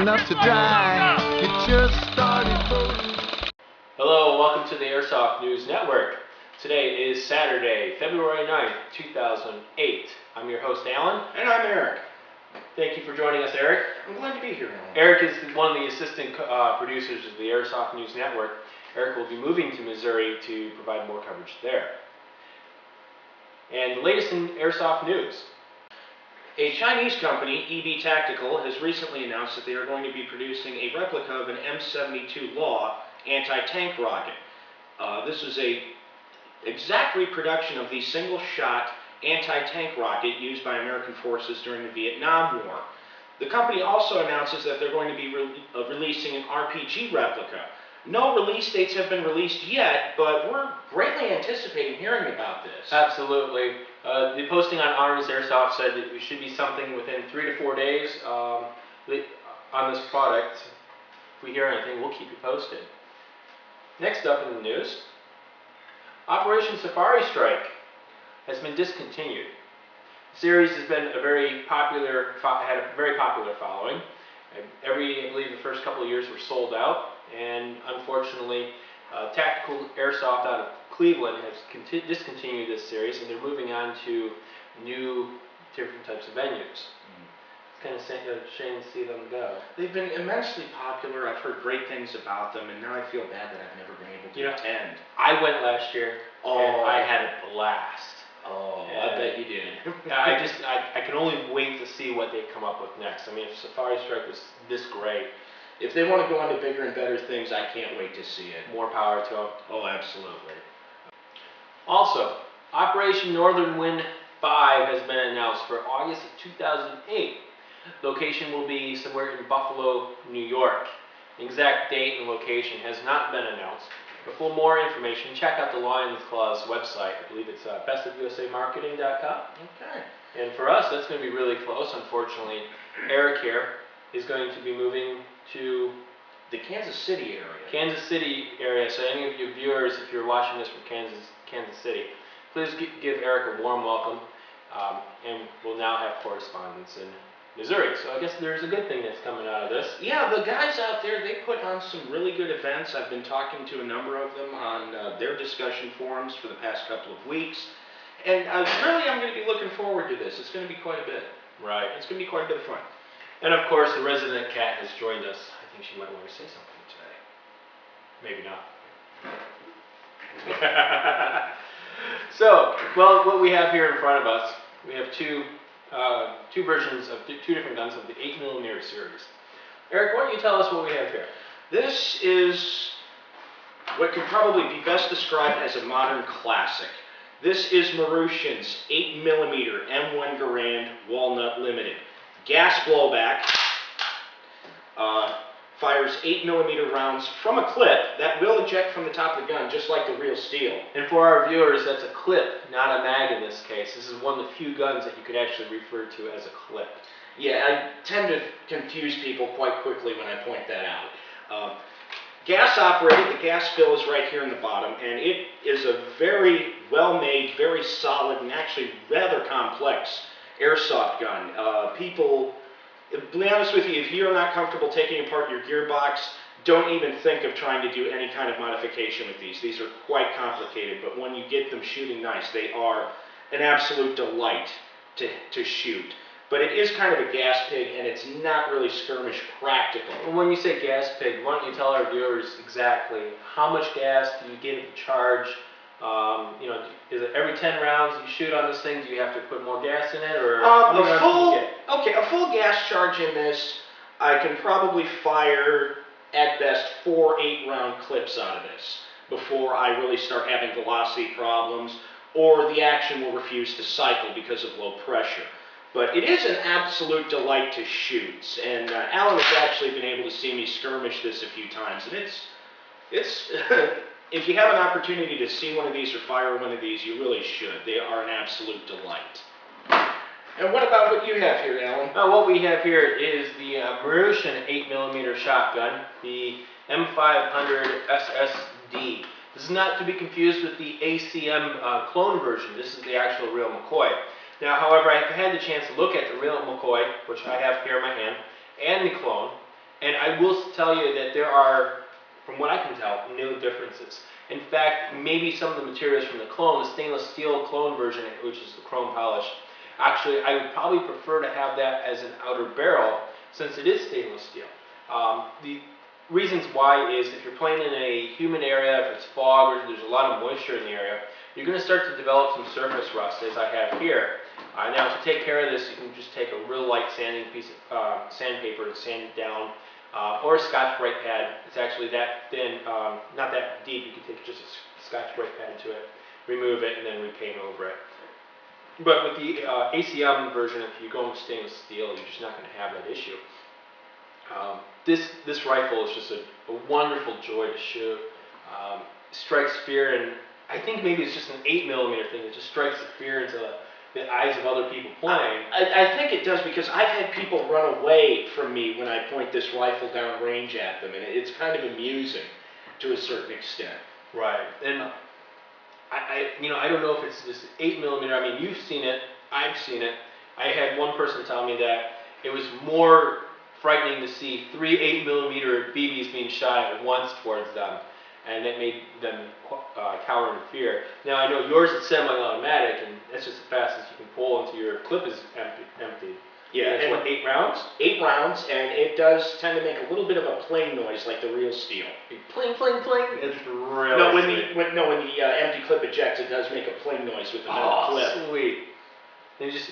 enough to die. It just started voting. Hello, welcome to the Airsoft News Network. Today is Saturday, February 9th, 2008. I'm your host, Alan. And I'm Eric. Thank you for joining us, Eric. I'm glad to be here, Alan. Eric is one of the assistant producers of the Airsoft News Network. Eric will be moving to Missouri to provide more coverage there. And the latest in Airsoft news. A Chinese company, EB Tactical, has recently announced that they are going to be producing a replica of an M72 Law anti-tank rocket. This is an exact reproduction of the single-shot anti-tank rocket used by American forces during the Vietnam War. The company also announces that they're going to be releasing an RPG replica. No release dates have been released yet, but we're greatly anticipating hearing about this. Absolutely. The posting on Honors Airsoft said that it should be something within 3 to 4 days on this product. If we hear anything, we'll keep you posted. Next up in the news, Operation Safari Strike has been discontinued. The series has been had a very popular following. I believe the first couple of years were sold out, and unfortunately, Tactical Airsoft out of Cleveland has discontinued this series, and they're moving on to new, different types of venues. It's kind of a shame to see them go. They've been immensely popular. I've heard great things about them, and now I feel bad that I've never been able to attend. I went last year, and I had a blast. Oh, I bet you did. I can only wait to see what they come up with next. I mean, if Safari Strike was this great, if they want to go on to bigger and better things, I can't wait to see it. More power to them. Oh, absolutely. Also, Operation Northern Wind 5 has been announced for August of 2008. Location will be somewhere in Buffalo, New York. The exact date and location has not been announced. But for more information, check out the Lions Claw's website. I believe it's bestofusamarketing.com. Okay. And for us, that's going to be really close. Unfortunately, Eric here is going to be moving to the Kansas City area. So any of you viewers, if you're watching this from Kansas City, please give Eric a warm welcome. And we'll now have correspondence in Missouri. So I guess there's a good thing that's coming out of this. Yeah, the guys out there, they put on some really good events. I've been talking to a number of them on their discussion forums for the past couple of weeks. And really, I'm going to be looking forward to this. It's going to be quite a bit. Right. It's going to be quite a bit of fun. And of course, the resident cat has joined us. I think she might want to say something today. Maybe not. So, well, what we have here in front of us, we have two versions of two different guns of the 8mm series. Eric, why don't you tell us what we have here? This is what could probably be best described as a modern classic. This is Marushin's 8mm M1 Garand Walnut Limited. Gas blowback, fires 8mm rounds from a clip that will eject from the top of the gun, just like the real steel. And for our viewers, that's a clip, not a mag in this case. This is one of the few guns that you could actually refer to as a clip. Yeah, I tend to confuse people quite quickly when I point that out. Gas operated, the gas fill is right here in the bottom, and it is a very well-made, very solid, and actually rather complex airsoft gun. To be honest with you, if you're not comfortable taking apart your gearbox, don't even think of trying to do any kind of modification with these. These are quite complicated, but when you get them shooting nice, they are an absolute delight to shoot. But it is kind of a gas pig, and it's not really skirmish practical. Well, when you say gas pig, why don't you tell our viewers exactly how much gas do you get at the charge? Is it every 10 rounds you shoot on this thing? Do you have to put more gas in it, or how many rounds do you get? A full gas charge in this, I can probably fire at best 4 8-round clips out of this before I really start having velocity problems, or the action will refuse to cycle because of low pressure. But it is an absolute delight to shoot, and Alan has actually been able to see me skirmish this a few times, and it's if you have an opportunity to see one of these or fire one of these, you really should. They are an absolute delight. And what about what you have here, Alan? What we have here is the Marushin 8mm shotgun, the M500 SSD. This is not to be confused with the ACM clone version. This is the actual real McCoy. Now, however, I've had the chance to look at the real McCoy, which I have here in my hand, and the clone, And I will tell you that there are, from what I can tell, no differences. In fact, maybe some of the materials from the clone, the stainless steel clone version, which is the chrome polish, actually I would probably prefer to have that as an outer barrel since it is stainless steel. The reasons why is if you're playing in a humid area, if it's fog or there's a lot of moisture in the area, you're going to start to develop some surface rust, as I have here. Now, to take care of this, you can just take a real light sanding piece of sandpaper and sand it down, or a Scotch-Brite pad. It's actually that thin, not that deep. You can take just a Scotch-Brite pad to it, remove it, and then repaint over it. But with the ACM version, if you go with stainless steel, you're just not going to have that issue. This rifle is just a wonderful joy to shoot. Strikes fear, and I think maybe it's just an 8mm thing. It just strikes the fear into the eyes of other people playing. I think it does, because I've had people run away from me when I point this rifle down range at them, and it's kind of amusing to a certain extent. Right, and I don't know if it's this 8mm. I mean, you've seen it, I've seen it. I had one person tell me that it was more frightening to see 3 8mm BBs being shot at once towards them, and that made them cower in fear. Now, I know yours is semi-automatic, and that's just the fastest you can pull until your clip is empty. Yeah, and it's what, 8 rounds? 8 rounds, and it does tend to make a little bit of a pling noise like the real steel. Pling, pling, pling. It's really No, when sweet. the empty clip ejects, it does make a pling noise with the metal clip. Sweet.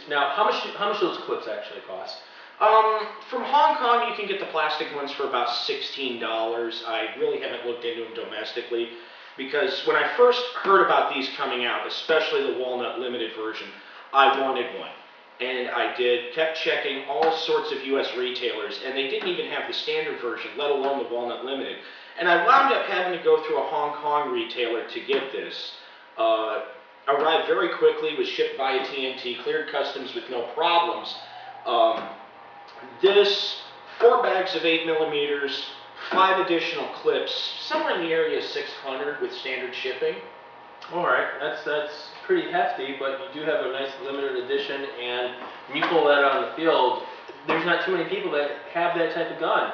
Now, how much do those clips actually cost? From Hong Kong, you can get the plastic ones for about $16. I really haven't looked into them domestically, because when I first heard about these coming out, especially the Walnut Limited version, I wanted one. And I kept checking all sorts of US retailers, and they didn't even have the standard version, let alone the Walnut Limited. And I wound up having to go through a Hong Kong retailer to get this. Arrived very quickly, was shipped via TNT, cleared customs with no problems. This, 4 bags of 8mm, 5 additional clips, somewhere in the area of $600 with standard shipping. All right, that's pretty hefty, but you do have a nice limited edition, and when you pull that out on the field, there's not too many people that have that type of gun.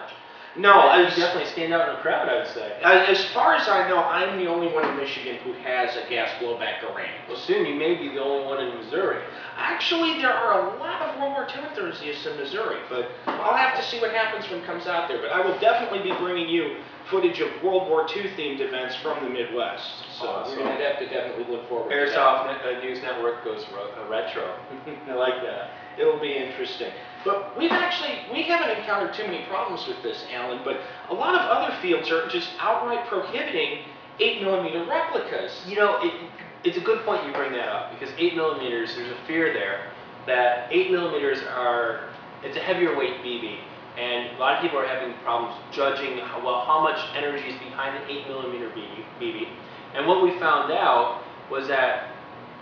No, you definitely stand out in a crowd, I would say. As far as I know, I'm the only one in Michigan who has a gas blowback range. Well, soon you may be the only one in Missouri. Actually, there are a lot of World War II enthusiasts in Missouri, but I'll have to see what happens when it comes out there. But I will definitely be bringing you footage of World War II themed events from the Midwest. So awesome. We're going to have to definitely look forward to that. Airsoft News Network goes retro. I like that. It'll be interesting. But we haven't encountered too many problems with this, Alan, but a lot of other fields are just outright prohibiting 8mm replicas. You know, it's a good point you bring that up, because 8mm, there's a fear there that 8mm it's a heavier weight BB, and a lot of people are having problems judging how much energy is behind an 8mm BB. And what we found out was that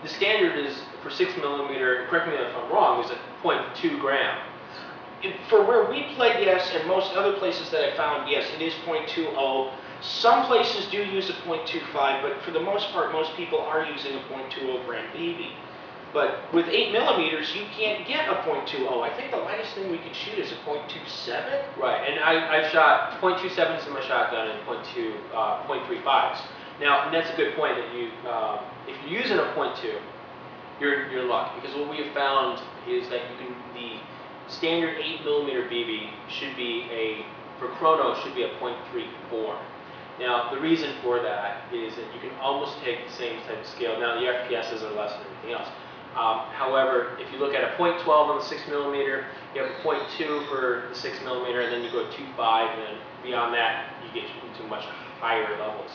the standard is for 6mm, correct me if I'm wrong, is at 0.2 gram. For where we play, yes, and most other places that I found, yes, it is 0.20. Some places do use a 0.25, but for the most part, most people are using a 0.20 gram BB. But with 8mm, you can't get a 0.20. I think the lightest thing we could shoot is a 0.27. Right, and I've shot 0.27s in my shotgun and 0.35s. Now, and that's a good point that if you're using a 0.2, you're lucky, because what we have found is that the standard 8mm BB should be for chrono should be a 0.34. Now, the reason for that is that you can almost take the same type of scale. Now, the FPSs are less than anything else. However, if you look at a 0.12 on the 6mm, you have a 0.2 for the 6mm, and then you go to 2.5, and then beyond that, you get into much higher levels.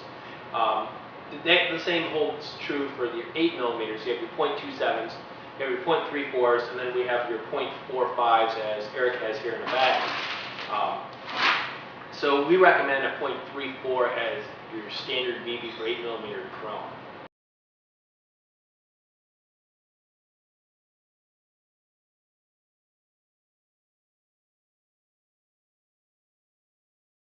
The same holds true for the 8mm. You have your 0.27s, you have your 0.34s, and then we have your 0.45s, as Eric has here in the back. So we recommend a 0.34 as your standard BB for 8mm chrome.